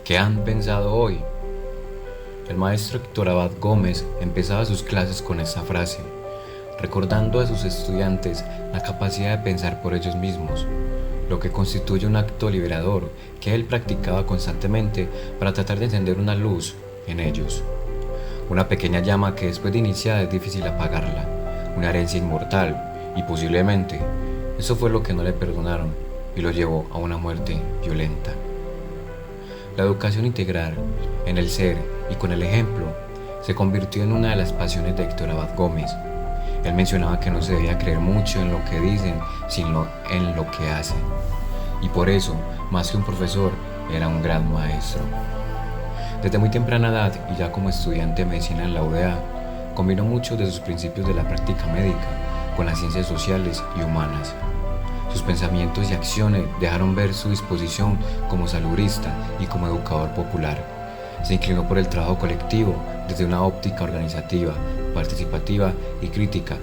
¿Qué han pensado hoy? El maestro Héctor Abad Gómez empezaba sus clases con esta frase, recordando a sus estudiantes la capacidad de pensar por ellos mismos, lo que constituye un acto liberador que él practicaba constantemente para tratar de encender una luz en ellos. Una pequeña llama que después de iniciada es difícil apagarla, una herencia inmortal y posiblemente eso fue lo que no le perdonaron y lo llevó a una muerte violenta. La educación integral en el ser y con el ejemplo se convirtió en una de las pasiones de Héctor Abad Gómez. Él mencionaba que no se debía creer mucho en lo que dicen, sino en lo que hacen. Y por eso, más que un profesor, era un gran maestro. Desde muy temprana edad y ya como estudiante de medicina en la UdeA, combinó muchos de sus principios de la práctica médica con las ciencias sociales y humanas. Sus pensamientos y acciones dejaron ver su disposición como salubrista y como educador popular. Se inclinó por el trabajo colectivo desde una óptica organizativa, participativa y crítica.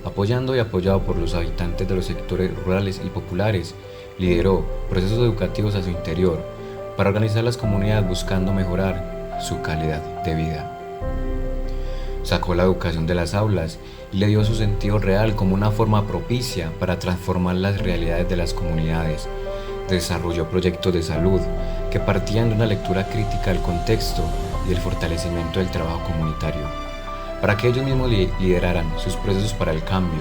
Apoyando y apoyado por los habitantes de los sectores rurales y populares, lideró procesos educativos a su interior para organizar las comunidades buscando mejorar su calidad de vida. Sacó la educación de las aulas y le dio su sentido real como una forma propicia para transformar las realidades de las comunidades. Desarrolló proyectos de salud que partían de una lectura crítica del contexto y el fortalecimiento del trabajo comunitario, para que ellos mismos lideraran sus procesos para el cambio,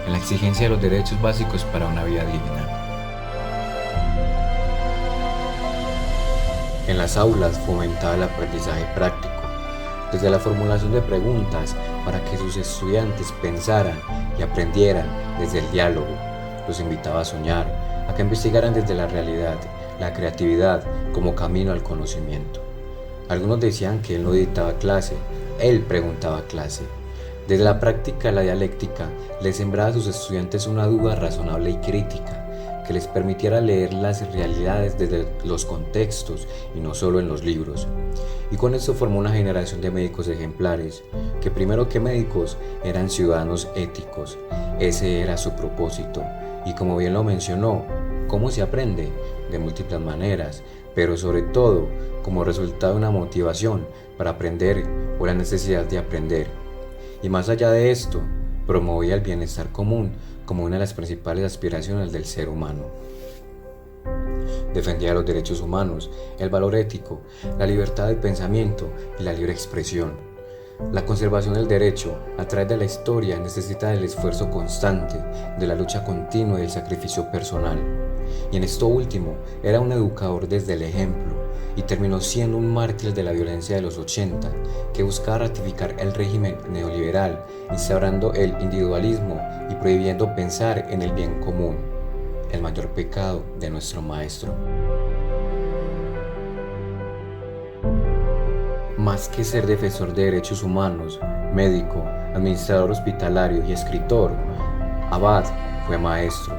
en la exigencia de los derechos básicos para una vida digna. En las aulas fomentaba el aprendizaje práctico, desde la formulación de preguntas para que sus estudiantes pensaran y aprendieran desde el diálogo. Los invitaba a soñar, a que investigaran desde la realidad, la creatividad como camino al conocimiento. Algunos decían que él no dictaba clase, él preguntaba clase. Desde la práctica de la dialéctica, le sembraba a sus estudiantes una duda razonable y crítica, que les permitiera leer las realidades desde los contextos y no solo en los libros. Y con esto formó una generación de médicos ejemplares, que primero que médicos eran ciudadanos éticos. Ese era su propósito. Y como bien lo mencionó, ¿cómo se aprende? De múltiples maneras, pero sobre todo como resultado de una motivación para aprender o la necesidad de aprender. Y más allá de esto, promovía el bienestar común como una de las principales aspiraciones del ser humano. Defendía los derechos humanos, el valor ético, la libertad de pensamiento y la libre expresión. La conservación del derecho a través de la historia necesita del esfuerzo constante, de la lucha continua y del sacrificio personal. Y en esto último, era un educador desde el ejemplo y terminó siendo un mártir de la violencia de los 80, que buscaba ratificar el régimen neoliberal, instaurando el individualismo y prohibiendo pensar en el bien común, el mayor pecado de nuestro maestro. Más que ser defensor de derechos humanos, médico, administrador hospitalario y escritor, Abad fue maestro.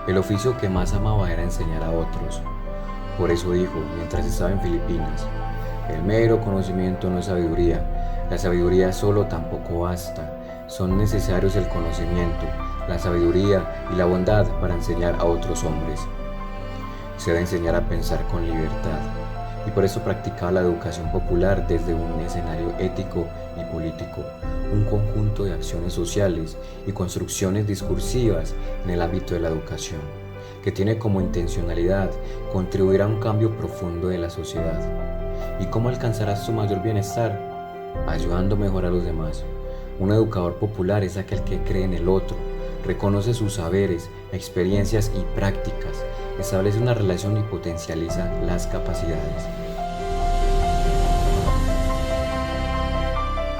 El oficio que más amaba era enseñar a otros. Por eso dijo, mientras estaba en Filipinas, el mero conocimiento no es sabiduría, la sabiduría solo tampoco basta, son necesarios el conocimiento, la sabiduría y la bondad para enseñar a otros hombres. Se debe enseñar a pensar con libertad, y por eso practicaba la educación popular desde un escenario ético y político, un conjunto de acciones sociales y construcciones discursivas en el ámbito de la educación, que tiene como intencionalidad contribuir a un cambio profundo de la sociedad. ¿Y cómo alcanzarás tu mayor bienestar? Ayudando mejor a los demás. Un educador popular es aquel que cree en el otro, reconoce sus saberes, experiencias y prácticas, establece una relación y potencializa las capacidades.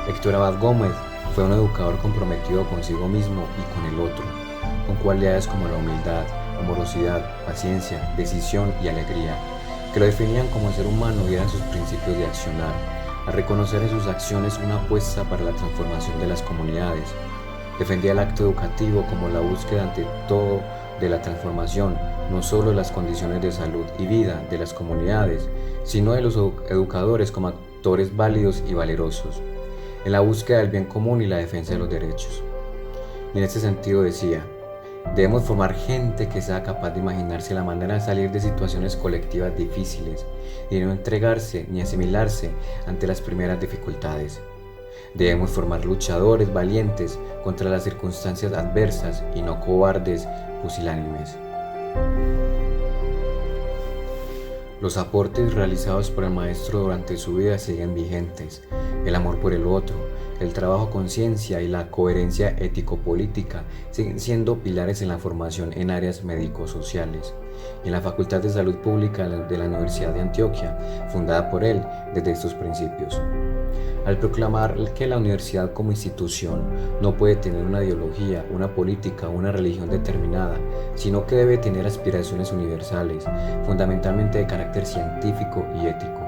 Héctor Abad Gómez fue un educador comprometido consigo mismo y con el otro, con cualidades como la humildad, amorosidad, paciencia, decisión y alegría, que lo definían como ser humano y eran sus principios de accionar, a reconocer en sus acciones una apuesta para la transformación de las comunidades. Defendía el acto educativo como la búsqueda ante todo de la transformación, no solo de las condiciones de salud y vida de las comunidades, sino de los educadores como actores válidos y valerosos, en la búsqueda del bien común y la defensa de los derechos. Y en este sentido decía, Debemos formar gente que sea capaz de imaginarse la manera de salir de situaciones colectivas difíciles y no entregarse ni asimilarse ante las primeras dificultades. Debemos formar luchadores valientes contra las circunstancias adversas y no cobardes pusilánimes. Los aportes realizados por el maestro durante su vida siguen vigentes. El amor por el otro, el trabajo con ciencia y la coherencia ético-política siguen siendo pilares en la formación en áreas médico-sociales. Y en la Facultad de Salud Pública de la Universidad de Antioquia, fundada por él desde estos principios. Al proclamar que la universidad como institución no puede tener una ideología, una política o una religión determinada, sino que debe tener aspiraciones universales, fundamentalmente de carácter científico y ético,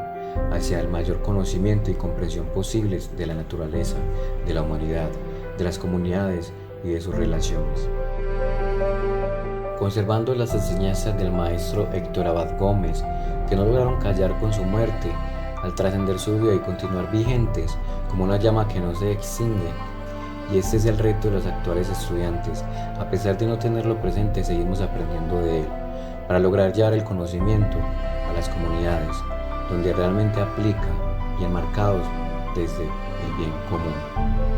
hacia el mayor conocimiento y comprensión posibles de la naturaleza, de la humanidad, de las comunidades y de sus relaciones. Conservando las enseñanzas del maestro Héctor Abad Gómez, que no lograron callar con su muerte, al trascender su vida y continuar vigentes como una llama que no se extingue. Y este es el reto de los actuales estudiantes. A pesar de no tenerlo presente, seguimos aprendiendo de él, para lograr llevar el conocimiento a las comunidades, donde realmente aplica y enmarcados desde el bien común.